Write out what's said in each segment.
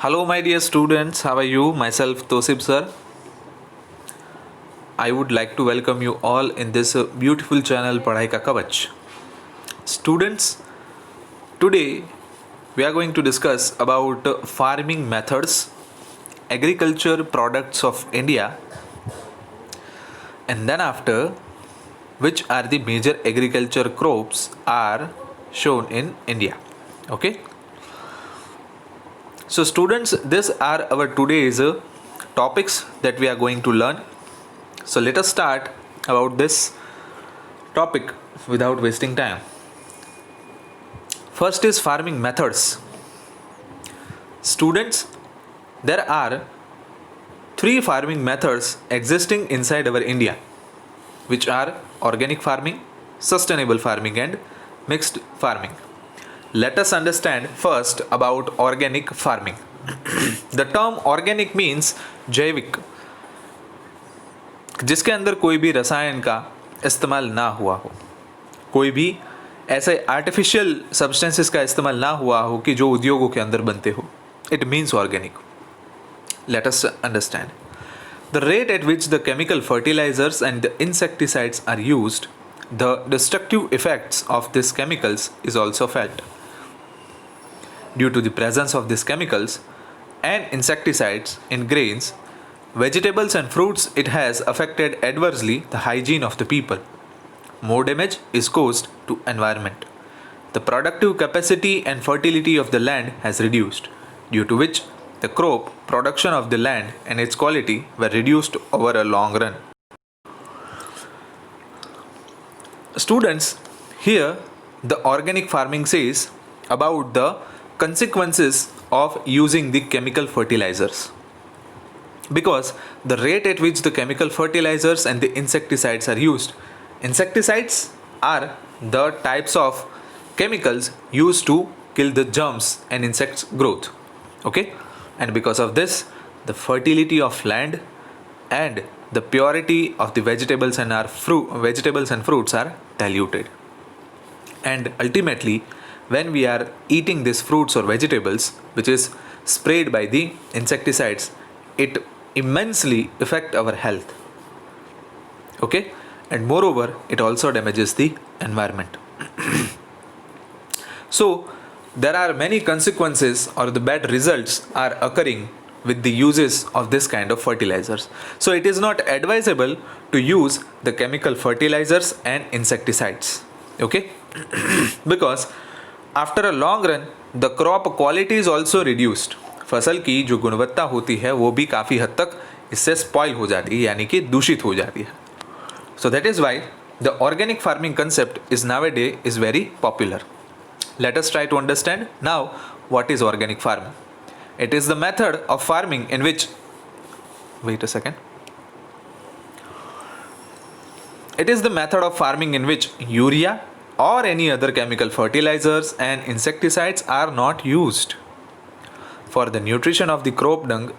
Hello, my dear students. How are you? Myself, Tosib sir. I would like to welcome you all in this beautiful channel Padhai Ka Kavach. Students, today we are going to discuss about farming methods, agriculture products of India, and then after which are the major agriculture crops are shown in India. Okay. So students, these are our today's topics that we are going to learn. So let us start about this topic without wasting time. First is farming methods. Students, there are three farming methods existing inside our India, which are organic farming, sustainable farming and mixed farming. Let us understand first about organic farming. The term organic means जैविक, जिसके अंदर कोई भी रसायन का इस्तेमाल ना हुआ हो, कोई भी ऐसे आर्टिफिशियल सब्सटेंसेस का इस्तेमाल ना हुआ हो कि जो उद्योगों के अंदर बनते हो. It means organic. Let us understand. The rate at which the chemical fertilizers and the insecticides are used, the destructive effects of these chemicals is also felt. Due to the presence of these chemicals and insecticides in grains, vegetables and fruits, it has affected adversely the hygiene of the people. More damage is caused to environment. The productive capacity and fertility of the land has reduced, due to which the crop production of the land and its quality were reduced over a long run. Students, here the organic farming says about the consequences of using the chemical fertilizers, because the rate at which the chemical fertilizers and the insecticides are used. Insecticides are the types of chemicals used to kill the germs and insects growth. Okay, and because of this the fertility of land and the purity of the vegetables and fruits are diluted, and ultimately when we are eating these fruits or vegetables which is sprayed by the insecticides, it immensely affect our health. Okay, and moreover it also damages the environment. So there are many consequences or the bad results are occurring with the uses of this kind of fertilizers. So it is not advisable to use the chemical fertilizers and insecticides. Okay, because after a long run the crop quality is also reduced. फसल की जो गुणवत्ता होती है वो भी काफ़ी हद तक इससे स्पॉइल हो जाती है, यानी कि दूषित हो जाती है. So that is why the organic farming concept is nowadays is very popular. Let us try to understand now what is organic farming. It is the method of farming in which, wait a second. It is the method of farming in which urea or any other chemical fertilizers and insecticides are not used. For the nutrition of the crop dung,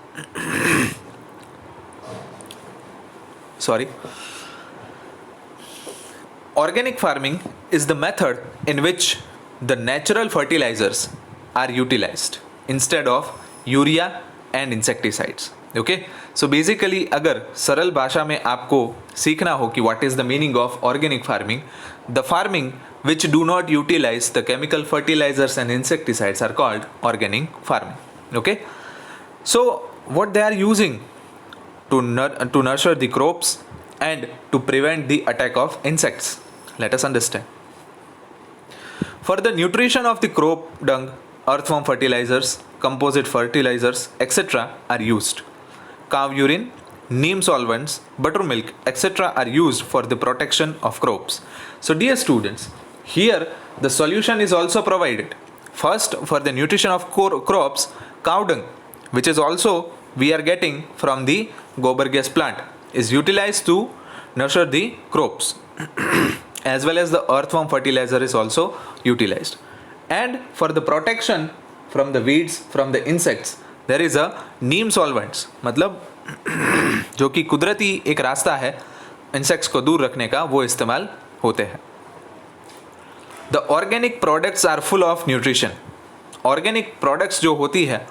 organic farming is the method in which the natural fertilizers are utilized instead of urea and insecticides. Okay, so basically अगर सरल भाषा में आपको सीखना हो कि what is the meaning of organic farming, the farming which do not utilize the chemical fertilizers and insecticides are called organic farming. Okay, so what they are using to nurture the crops and to prevent the attack of insects. Let us understand. For the nutrition of the crop dung, earthworm fertilizers, composite fertilizers, etc. are used. Cow urine, neem solvents, buttermilk, etc. are used for the protection of crops. So dear students, here the solution is also provided. First, for the nutrition of crops, cow dung, which is also we are getting from the gobar gas plant, is utilized to nurture the crops. As well as the earthworm fertilizer is also utilized. And for the protection from the weeds, from the insects, there is a neem solvents, मतलब जो कि कुदरती एक रास्ता है insects को दूर रखने का, वो इस्तेमाल होते हैं. The organic products are full of nutrition. Organic products जो होती है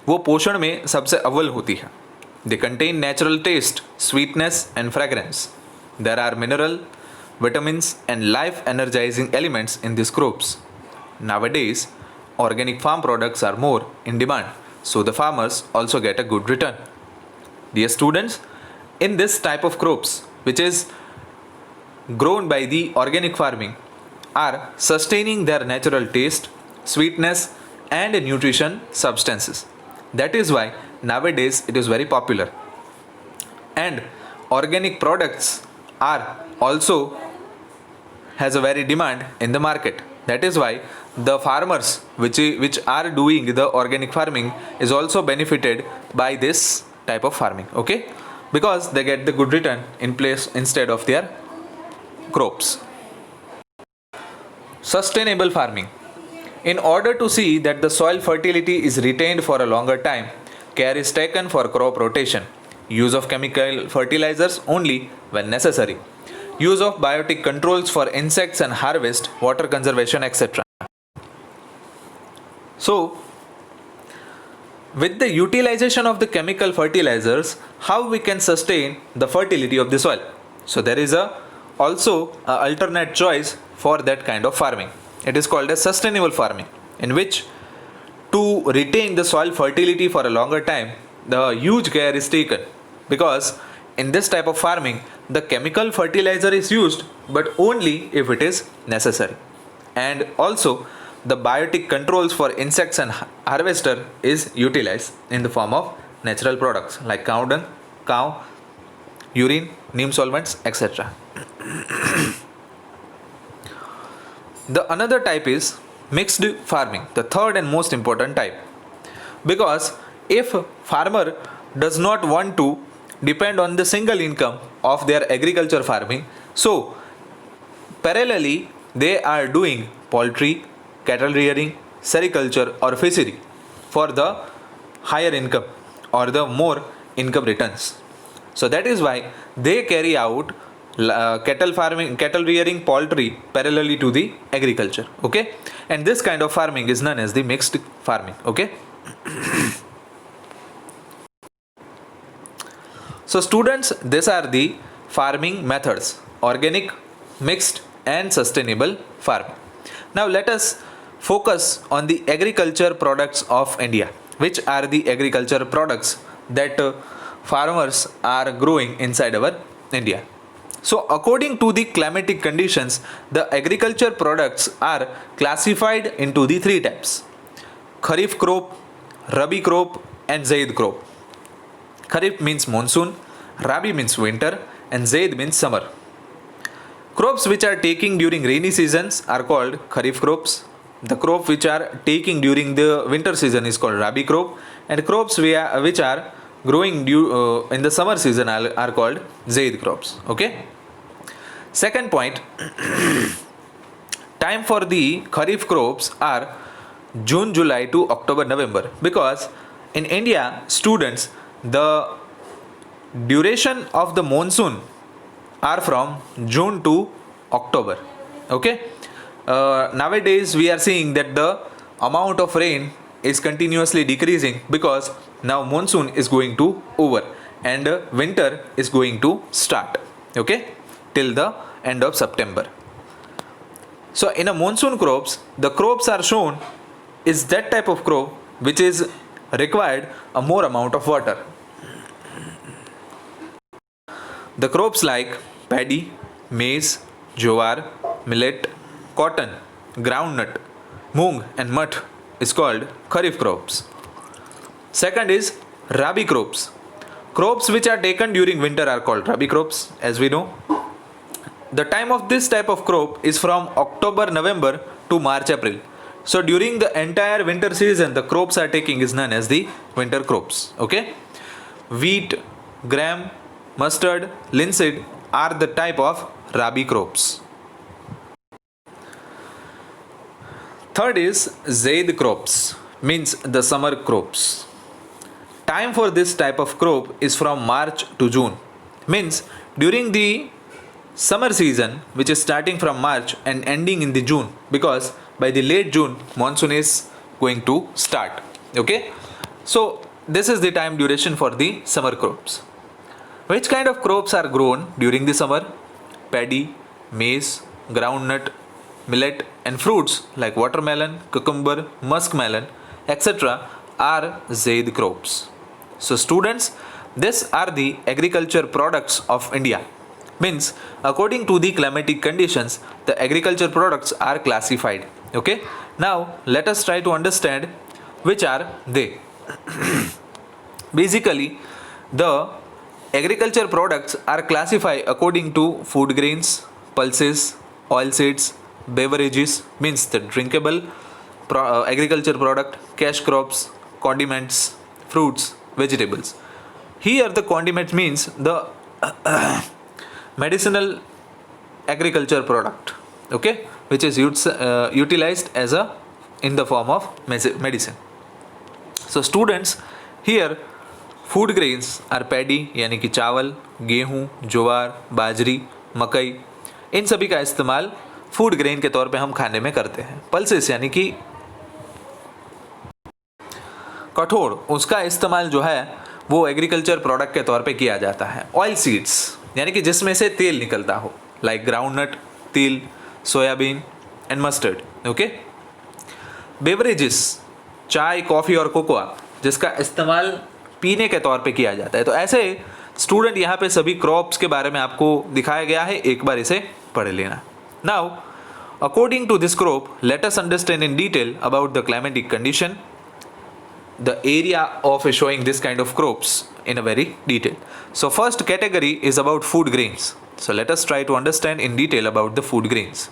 वो पोषण में सबसे अव्वल होती है. They contain natural taste, sweetness and fragrance. There are mineral, vitamins and life energizing elements in these crops. Nowadays, organic farm products are more in demand, so the farmers also get a good return. Dear students, in this type of crops, which is grown by the organic farming, are sustaining their natural taste, sweetness and nutrition substances. That is why nowadays it is very popular. And organic products are also has a very demand in the market. That is why the farmers which are doing the organic farming is also benefited by this type of farming. Okay, because they get the good return in place instead of their crops. Sustainable farming. In order to see that the soil fertility is retained for a longer time, care is taken for crop rotation, use of chemical fertilizers only when necessary, use of biotic controls for insects and harvest, water conservation, etc. So, with the utilization of the chemical fertilizers, how we can sustain the fertility of the soil? So, there is also a alternate choice for that kind of farming. It is called as sustainable farming, in which to retain the soil fertility for a longer time, the huge care is taken, because in this type of farming the chemical fertilizer is used but only if it is necessary, and also the biotic controls for insects and harvester is utilized in the form of natural products like cow dung, cow urine, neem solvents, etc. The another type is mixed farming, the third and most important type, because if farmer does not want to depend on the single income of their agriculture farming, so parallelly they are doing poultry, cattle rearing, sericulture or fishery for the higher income or the more income returns. So that is why they carry out cattle farming, cattle rearing, poultry parallelly to the agriculture. Okay, and this kind of farming is known as the mixed farming. Okay. So students, these are the farming methods: organic, mixed and sustainable farming. Now let us focus on the agriculture products of India. Which are the agriculture products that farmers are growing inside our India? So according to the climatic conditions, the agriculture products are classified into the three types: Kharif crop, Rabi crop and Zaid crop. Kharif means monsoon, Rabi means winter and Zaid means summer. Crops which are taking during rainy seasons are called Kharif crops. The crop which are taking during the winter season is called Rabi crop, and crops which are growing in the summer season are called Zaid crops. Okay. Second point, time for the Kharif crops are June, July to October, November, because in India, students, the duration of the monsoon are from June to October. Okay. Nowadays we are seeing that the amount of rain is continuously decreasing, because now monsoon is going to over and winter is going to start. Okay, till the end of September. So in a monsoon crops, the crops are shown is that type of crop which is required a more amount of water. The crops like paddy, maize, jowar, millet, cotton, groundnut, moong and mut is called Kharif crops. Second is Rabi crops. Crops which are taken during winter are called Rabi crops, as we know. The time of this type of crop is from October, November to March, April. So during the entire winter season, the crops are taking is known as the winter crops. Okay. Wheat, gram, mustard, linseed are the type of Rabi crops. Third is Zaid crops, means the summer crops. Time for this type of crop is from March to June, means during the summer season, which is starting from March and ending in the June, because by the late June monsoon is going to start. Okay, So this is the time duration for the summer crops. Which kind of crops are grown during the summer? Paddy, maize, groundnut, millet, and fruits like watermelon, cucumber, muskmelon, etc. are zaid crops. So students, these are the agriculture products of India. Means according to the climatic conditions, the agriculture products are classified. Okay. Now let us try to understand which are they. Basically, the agriculture products are classified according to food grains, pulses, oilseeds, beverages, means the drinkable agriculture product, cash crops, condiments, fruits, vegetables. Here the condiment means the medicinal agriculture product, okay, which is utilized as a in the form of medicine. So students, here food grains are paddy यानी कि चावल, गेहूँ, ज्वार, बाजरी, मकई, इन सभी का इस्तेमाल food grain के तौर पे हम खाने में करते हैं. पल्सेस यानी कि कठोर, उसका इस्तेमाल जो है वो एग्रीकल्चर प्रोडक्ट के तौर पे किया जाता है. ऑयल सीड्स यानी कि जिसमें से तेल निकलता हो, लाइक ग्राउंडनट, तिल, soybean and mustard. Okay. Beverages, चाय, कॉफ़ी और कोकोआ, जिसका इस्तेमाल पीने के तौर पे किया जाता है. तो ऐसे स्टूडेंट यहाँ पे सभी क्रॉप्स के बारे में आपको दिखाया गया है, एक बार इसे पढ़ लेना. Now according to this crop let us understand in detail about the climatic condition, the area of showing this kind of crops in a very detail. So first category is about food grains. So let us try to understand in detail about the food grains.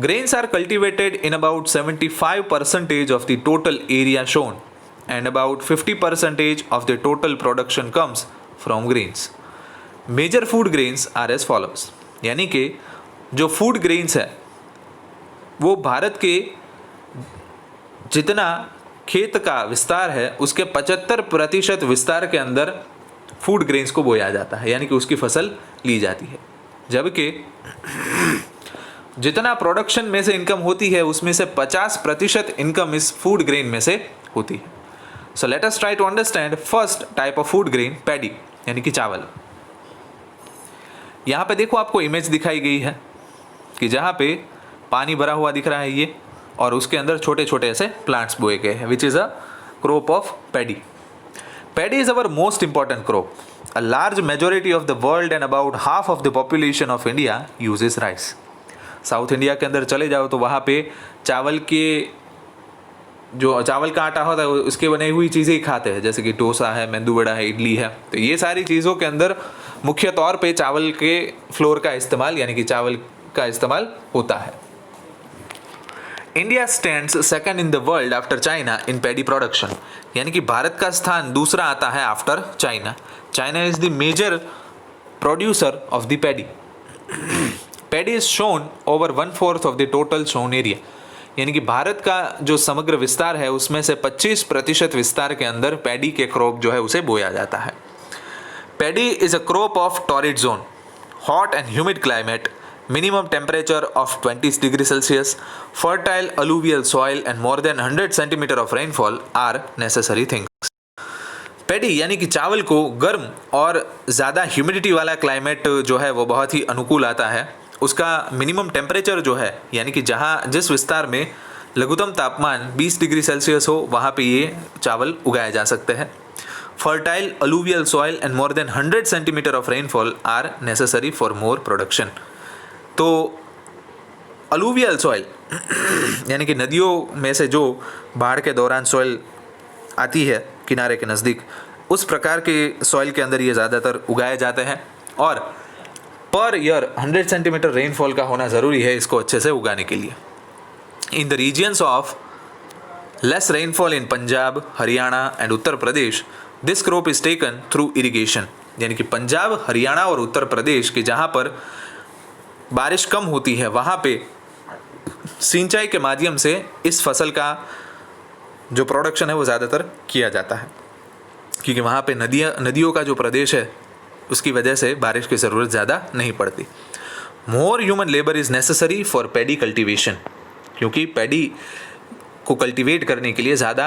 Grains are cultivated in about 75% of the total area shown, and about 50% of the total production comes from grains. Major food grains are as follows. यानी कि जो food grains है वो भारत के जितना खेत का विस्तार है उसके 75% विस्तार के अंदर फूड ग्रेन्स को बोया जाता है, यानी कि उसकी फसल ली जाती है. जबकि जितना प्रोडक्शन में से इनकम होती है उसमें से 50% इनकम इस फूड ग्रेन में से होती है. So let us try to understand first type of food grain, paddy यानी कि चावल. यहाँ पे देखो आपको इमेज दिखाई गई है कि जहाँ पे पानी भरा हुआ दिख रहा है ये, और उसके अंदर छोटे छोटे ऐसे प्लांट्स बोए गए हैं, which is a crop of paddy. Paddy is our most important crop. A large majority of the world and about half of the population of India uses rice. South India के अंदर चले जाओ तो वहाँ पे चावल के जो चावल का आटा होता है उसके बनी हुई चीज़ें ही खाते हैं, जैसे कि डोसा है, मेंदू वड़ा है, इडली है. तो ये सारी चीज़ों के अंदर मुख्य तौर पे चावल के फ्लोर का इस्तेमाल यानी कि चावल का इस्तेमाल होता है. India stands second in the world after China in paddy production. यानी कि भारत का स्थान दूसरा आता है after China. China is the major producer of the paddy. Paddy is sown over 1/4 of the total sown area. यानी कि भारत का जो समग्र विस्तार है उसमें से 25% विस्तार के अंदर पैडी के क्रॉप जो है उसे बोया जाता है. Paddy is a crop of torrid zone, hot and humid climate, minimum temperature of 20 degrees Celsius, fertile alluvial soil and more than 100 centimeter of rainfall are necessary things. Paddy यानी कि चावल को गर्म और ज़्यादा ह्यूमिडिटी वाला क्लाइमेट जो है वो बहुत ही अनुकूल आता है. उसका मिनिमम टेम्परेचर जो है यानी कि जहाँ जिस विस्तार में लघुत्तम तापमान 20 डिग्री सेल्सियस हो वहाँ पे ये चावल उगाए जा सकते हैं. Fertile alluvial soil and more than 100 centimetre of rainfall are necessary for more production. तो अलूवियल सॉइल यानी कि नदियों में से जो बाढ़ के दौरान सॉइल आती है किनारे के नज़दीक, उस प्रकार के सॉइल के अंदर ये ज़्यादातर उगाए जाते हैं. और पर ईयर 100 सेंटीमीटर रेनफॉल का होना ज़रूरी है इसको अच्छे से उगाने के लिए. In the regions of less rainfall in Punjab, Haryana and Uttar Pradesh, this crop is taken through irrigation. यानी कि पंजाब, हरियाणा और उत्तर प्रदेश के जहाँ पर बारिश कम होती है वहाँ पे सिंचाई के माध्यम से इस फसल का जो प्रोडक्शन है वो ज़्यादातर किया जाता है, क्योंकि वहाँ पे नदियों का जो प्रदेश है उसकी वजह से बारिश की ज़रूरत ज़्यादा नहीं पड़ती. More human labour is necessary for paddy cultivation. क्योंकि पैडी को कल्टीवेट करने के लिए ज़्यादा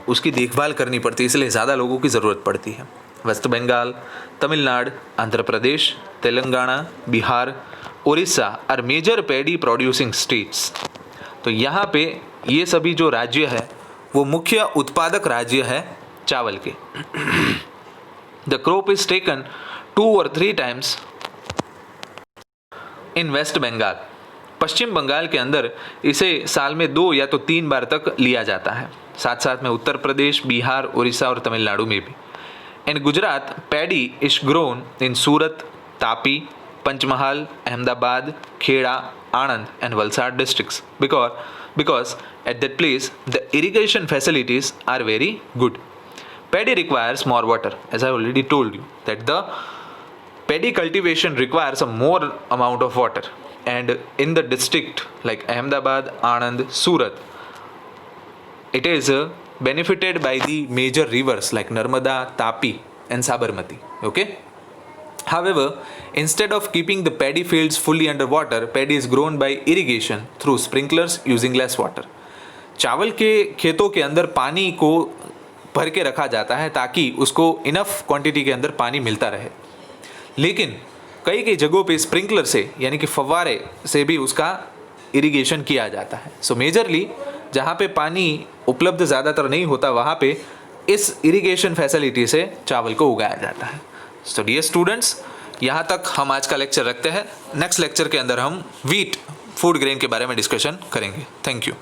उसकी देखभाल करनी पड़ती है, इसलिए ज़्यादा लोगों की ज़रूरत पड़ती है। West Bengal, Tamil Nadu, Andhra Pradesh, Telangana, Bihar, Orissa are major paddy producing states. तो यहाँ पे ये सभी जो राज्य है वो मुख्य उत्पादक राज्य है चावल के। The crop is taken 2 or 3 times in West Bengal. Paschim Bengal के अंदर इसे साल में 2 या तो 3 बार तक लिया जाता है, साथ साथ में उत्तर प्रदेश, बिहार, उड़ीसा और तमिलनाडु में भी। In Gujarat paddy is grown in Surat, Tapi, Panchmahal, Ahmedabad, Kheda, Anand and Valsad districts because at that place the irrigation facilities are very good. Paddy requires more water, as I already told you that the paddy cultivation requires a more amount of water, and in the district like Ahmedabad, Anand, Surat, it is benefited by the major rivers like Narmada, Tapi and Sabarmati. Okay, however, instead of keeping the paddy fields fully underwater, paddy is grown by irrigation through sprinklers using less water. चावल के खेतों के अंदर पानी को भर के रखा जाता है ताकि उसको इनफ क्वांटिटी के अंदर पानी मिलता रहे, लेकिन कई कई जगहों पे स्प्रिंकलर से यानी कि फव्वारे से भी उसका इरिगेशन किया जाता है। सो मेजरली जहाँ पे पानी उपलब्ध ज़्यादातर नहीं होता वहाँ पे इस इरिगेशन फैसिलिटी से चावल को उगाया जाता है। सो डियर स्टूडेंट्स, यहाँ तक हम आज का लेक्चर रखते हैं। नेक्स्ट लेक्चर के अंदर हम व्हीट फूड ग्रेन के बारे में डिस्कशन करेंगे। Thank you.